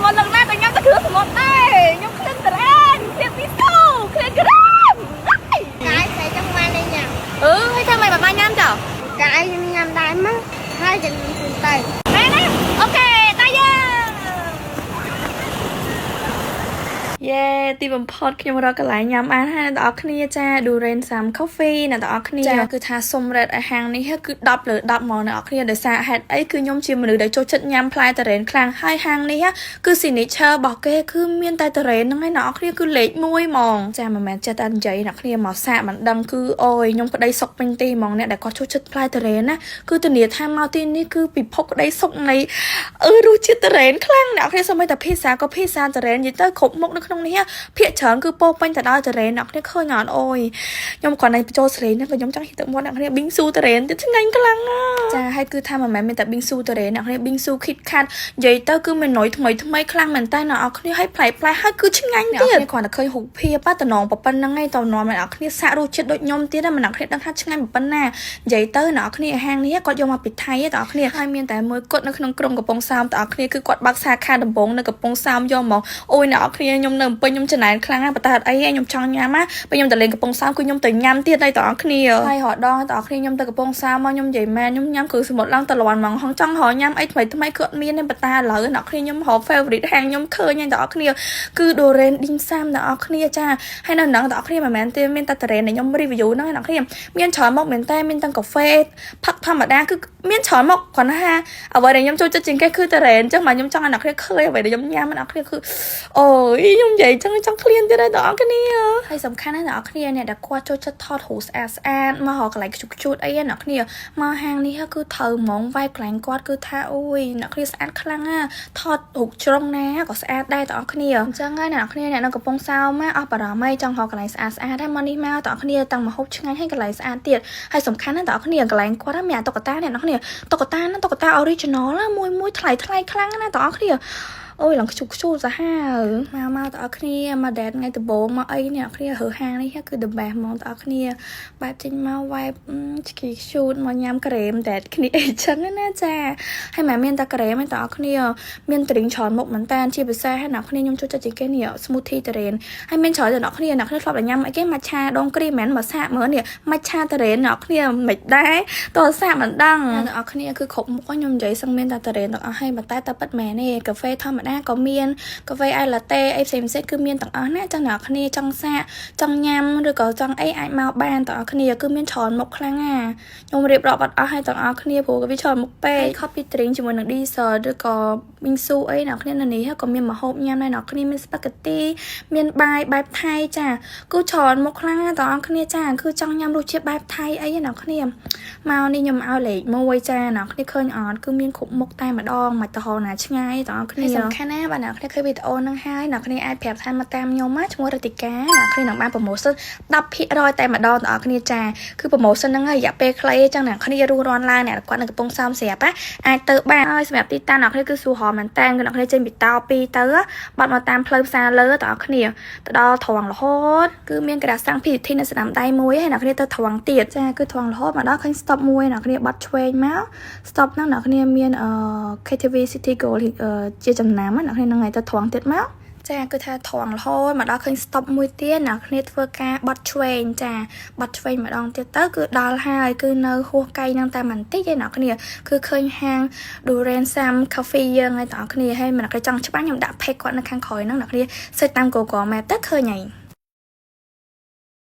một lần ra tụi nhau ta khứa một đây nhau khuyên tụi em khuyên tí sâu khuyên gram cái sẽ trong mai đây nha hay theo mày bà mai nhâm chở cái nhằm đại mắt hai chân tay nè ok tay nha Yeah ទីបំផុតខ្ញុំរកកន្លែងញ៉ាំអានហើយអ្នកនរគ្នាចាឌូរ៉េនសាំ coffee អ្នកនរគ្នាចាគឺថាសុំរ៉េតឲ្យហាងនេះគឺ10 លើ 10 ហ្មងអ្នកនរគ្នាដោយសារហេតុអីគឺខ្ញុំជាមនុស្សដែលចូលចិត្តញ៉ាំផ្លែតរ៉េនខ្លាំងហើយហាងនេះគឺ signature របស់គេគឺមានតែតរ៉េនហ្នឹងឯងអ្នកនរគ្នាគឺលេខ1ហ្មងចាមិនមែនចិត្តតែនិយាយអ្នកគ្នាមកសាកមិនដឹងគឺអូយខ្ញុំក្តីសុខពេញទីហ្មងអ្នកដែលគាត់ចូលចិត្តផ្លែតរ៉េនណាគឺធានាថាមកទីនេះគឺពិភពក្តីសុខនៃរសជាតិតរ៉េនខ្លាំងអ្នកគ្នាសូម្បីតែភាសាក៏ភាសាតរ៉េននិយាយទៅគ្រប់មុខនៅក្នុងនេះភាគច្រើនគឺពោពេញទៅដោយតរ៉េនអ្នកគ្នាឃើញអត់អូយខ្ញុំគ្រាន់តែបញ្ចូលសេរីណាក៏ខ្ញុំចង់ហិតទៅមាត់អ្នកគ្នាប៊ីងស៊ូតរ៉េនទៀតឆ្ងាញ់ខ្លាំងចាហើយគឺថាមិនមែនមានតែប៊ីងស៊ូតរ៉េនអ្នកគ្នាប៊ីងស៊ូខីតខាត់និយាយទៅគឺមានណយថ្មីខ្លាំងមែនតើអ្នកគ្នាឲ្យផ្លែហើយគឺឆ្ងាញ់ទៀតអ្នកគ្នាគ្រាន់តែឃើញរូបភាពតំណងប៉ុណ្្នឹងឯងតំណងអ្នកគ្នាសាករសជាតិដូចខ្ញុំទៀតណាអ្នកគ្នាដឹងថាឆ្ងាញ់ប៉ុណ្ណានិយាយទៅអ្នកគ្នាហាងនេះគាត់យកមកពីថៃទេអ្នកគ្នាហើយមានតែមួយគត់នៅក្នុងក្រុងកំពង់សោមអ្នកគ្នាគឺគាត់បើកសាខាដំបងនៅកំពង់សោមយកមកអូយអ្នកគ្នាខ្ញុំនៅពេញខ្ញុំចំណែនខ្លាំងណាស់ប៉ុន្តែអីខ្ញុំចង់ញ៉ាំណាពេលខ្ញុំទៅលេងកំពង់សោមគឺខ្ញុំទៅញ៉ាំទៀតហើយតើអ្នកគ្នាហើយរដងតើអ្នកគ្នាខ្ញុំទៅកំពង់សោមមកខ្ញុំនិយាយមែនខ្ញុំញ៉ាំគ្រឿងសមុទ្រឡើងតលាន់ហ្មងហងចង់រកញ៉ាំអីថ្មីគឺអត់មានទេប៉ុន្តែឥឡូវអ្នកគ្នាខ្ញុំរក favorite ហាងខ្ញុំឃើញហើយតើអ្នកគ្នាគឺ Doren Dim Sum តើអ្នកគ្នាចាហើយនៅហ្នឹងតើអ្នកគ្នាមិនមែនទេមានតែ Doren ដែលខ្ញុំ review ហ្នឹងអ្នកគ្នាមានច្រើនមកមែនតែមានទាំងកាហ្វេផឹកធម្មតាគឺមានច្រើនមកគ្រាន់តែអ្វីដែលខ្ញុំចូលចិត្តជាងគេគឺ Doren អញ្ចឹងមកខ្ញុំចង់ឲ្យអ្នកគ្នាឃើញអ្វីដែលខ្ញុំញ៉ាំអ្នកគ្នាគឺអូយខ្ញុំនិយាយចង់ឃ្លានទៀតហើយតើអ្នកគ្នាហើយសំខាន់ណាស់អ្នកគ្នាអ្នកដែលគាត់ចូលចិត្តថតរូបស្អាតមករកកន្លែងខ្ជូតអីអ្នកគ្នាមកហាងនេះគឺត្រូវហ្មងវាយកន្លែងគាត់គឺថាអូយអ្នកគ្នាស្អាតខ្លាំងណាថតរូបជ្រុងណាក៏ស្អាតដែរតើអ្នកគ្នាអញ្ចឹងហើយអ្នកគ្នាអ្នកនៅកំពង់សោមមកអស់បារម្ភអីចង់រកកន្លែងស្អាតហើយមកនេះមកតើអ្នកគ្នាតាំងមកហូបឆ្ងាញ់ហើយកន្លែងស្អាតទៀតហើយសំខាន់ណាស់តើអ្នកគ្នាកន្លែងគាត់មានតុក្កតាអ្នកគ្នាតុក្កតា original ណាមួយថ្លៃខ្លាំងណាស់តើអ្នកគ្នាអូយឡើងខ្ជូសាហាមកតើអ្នកគ្នាមកដេតថ្ងៃដំបូងមកអីអ្នកគ្នារើហាងនេះគឺ the best ហ្មងតើអ្នកគ្នាបែបចេញមក vibe ខ្ជូតមកញ៉ាំក្រែមតែគ្នាអីចឹងណាចាហើយមិនមានតែក្រែមទេតើអ្នកគ្នាមាន드링ច្រើនមុខមែនតើជាពិសេសហើយអ្នកគ្នាខ្ញុំចូលចិត្តជាងគេនេះ smoothie តរ៉េនហើយមានច្រើនតែអ្នកគ្នាធ្លាប់តែញ៉ាំអីគេម៉ាឆាដងគ្រីមមិនមកសាកមើលនេះម៉ាឆាតរ៉េនអ្នកគ្នាមិនដែរតើសាកមិនដឹងអ្នកគ្នាគឺគ្រប់មុខខ្ញុំនិយាយសឹងមានតែតរ៉េនទាំងអស់ហើយប៉ុន្តែប៉ិតមែនទេកាហ្វេធម្មតាក៏មានកាហ្វេអាយឡាតេអីផ្សេងៗគឺមានទាំងអស់ណាចឹងអ្នកគ្នាចង់សាកចង់ញ៉ាំឬក៏ចង់អីអាចមកបានទាំងអស់គ្នាគឺមានច្រើនមុខខ្លាំងណាខ្ញុំរៀបរាប់អត់អស់ហើយទាំងអស់គ្នាព្រោះវាច្រើនមុខពេក coffee drink ជាមួយនឹង dessert ឬក៏ bingsu អីអ្នកគ្នានៅនេះក៏មានម្ហូបញ៉ាំដែរអ្នកគ្នាមាន spaghetti មានបាយបែបថៃចាគឺច្រើនមុខខ្លាំងណាទាំងអស់គ្នាចាគឺចង់ញ៉ាំរសជាតិបែបថៃអីអ្នកគ្នាមកនេះខ្ញុំឲ្យលេខ1ចាអ្នកគ្នាឃើញអត់គឺមានគ្រប់មុខតែម្ដងមិនទៅហោណាឆ្ងាយទាំងអស់គ្នាសំខាន់ណាបាទអ្នកគ្នាឃើញវីដេអូហ្នឹងហើយអ្នកគ្នាអាចប្រាប់ថាមកតាមខ្ញុំឈ្មោះរតិកាអ្នកគ្នានឹងបាន promotion 10% តែម្ដងទាំងអស់គ្នាចាគឺ promotion ហ្នឹងហើយរយៈពេលខ្លីអញ្ចឹងអ្នកគ្នារស់រាន់ឡើងអ្នកគាត់នៅកំពង់សោមស្រាប់អាចទៅបានហើយសម្រាប់ទីតាំងអ្នកគ្នាគឺស្រួលហមមែនតើអ្នកគ្នាចេញពីតោ2ទៅបាត់មកតាមផ្លូវផ្សារលើទាំងអស់គ្នាទៅដល់ត្រង់រហូតគឺមានក្រាសាំង PTT នៅស្នាមដៃមួយហើយអ្នកគ្នាទៅត្រង់ទៀតចាគឺត្រង់រហូតមកដល់ឃើញ stop មួយអ្នកគ្នាបាត់ឆ្វេងមក stop ហ្នឹងអ្នកគ្នាមានKTV City Gold ជាចំណាំអ្នកគ្នានឹងឲ្យទៅត្រង់ទៀតមកចាគឺថាត្រង់រហូតមកដល់ឃើញ stop មួយទៀតអ្នកគ្នាធ្វើការបត់ឆ្វេងចាបត់ឆ្វេងម្ដងទៀតទៅគឺដល់ហើយគឺនៅហួសកៃហ្នឹងតែបន្តិចឯអ្នកគ្នាគឺឃើញហាង Doren Sam Coffee យើងហើយបងប្អូនគ្នាហើយអ្នកគ្នាចង់ច្បាស់ខ្ញុំដាក់ page គាត់នៅខាងក្រោយហ្នឹងអ្នកគ្នា search តាម Google Map ទៅឃើញហើយ